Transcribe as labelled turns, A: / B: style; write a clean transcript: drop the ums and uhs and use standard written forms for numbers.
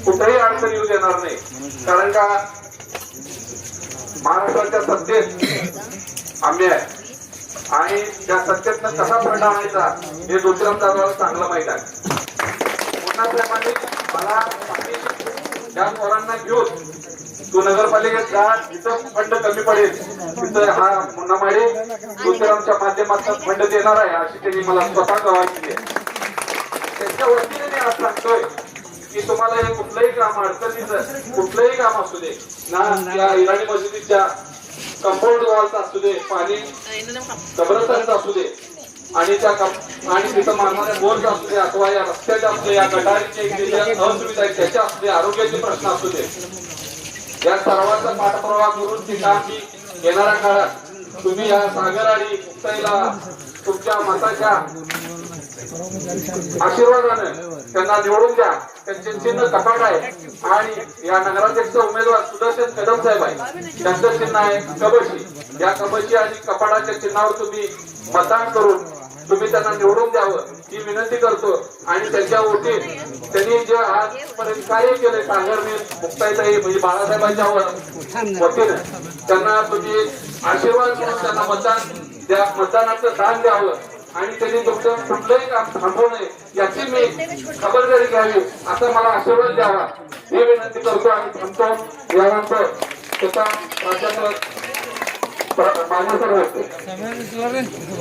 A: कुठेही अडचण येऊ देणार नाही. कारण का महाराष्ट्राच्या सत्तेत आम्ही आहे आणि त्या सत्तेतनं कसा फंड आणायचा हे दुसऱ्या दादाला चांगलं माहित आहे. पुन्हा मला त्या पोरांना घेऊन तू नगरपालिकेत जा, तिथं फंड कमी पडेल, तिथं हा मुन्ना माळी दुसऱ्यांच्या माध्यमातून फंड देणार आहे अशी त्यांनी मला स्वतः गवाही दिली. त्यांच्या वतीने मी आज सांगतोय की तुम्हाला हे कुठलंही काम अडचणीचं कुठलंही काम असू दे ना, या इराणी मशिदीच्या कंपाऊंड वॉलचा असू दे, पाणी कब्रस्तानचा असू दे आणि आणि तिथं मारणाऱ्या बोर्ड असू दे अथवा या रस्त्याचे असू दे, या गटारीचे असुविधा आहेत त्याच्या असू दे, आरोग्याचे प्रश्न असू दे, या सर्वांचा पाठपुरावा करून ते काम मी येणाऱ्या काळात तुम्ही या सागर आणि मुक्ताईला तुमच्या मताच्या आशीर्वादानं त्यांना निवडून द्या. त्यांचे चिन्ह कपाट आहे आणि या नगराध्यक्ष उमेदवार सुदर्शन कदम साहेब आहे, त्यांचं चिन्ह आहे कबशी. या कबशी आणि कपाटाच्या चिन्हावर तुम्ही मतदान करून तुम्ही त्यांना निवडून द्यावं ही विनंती करतो. आणि त्यांच्या वोटी त्यांनी जे आजपर्यंत कार्य केले सागरने मुक्ताईताई म्हणजे बाळासाहेबांच्या वतीनं त्यांना तुम्ही आशीर्वाद करून त्यांना मतदानाचं दान द्यावं आणि त्यांनी तुमचं कुठलंही काम थांबवू नये याची मी खबरदारी घ्यावी असं मला आशीर्वाद द्यावा ही विनंती करतो आणि थांबतो. यानंतर त्याचा प्राध्यापक मानेसर होते.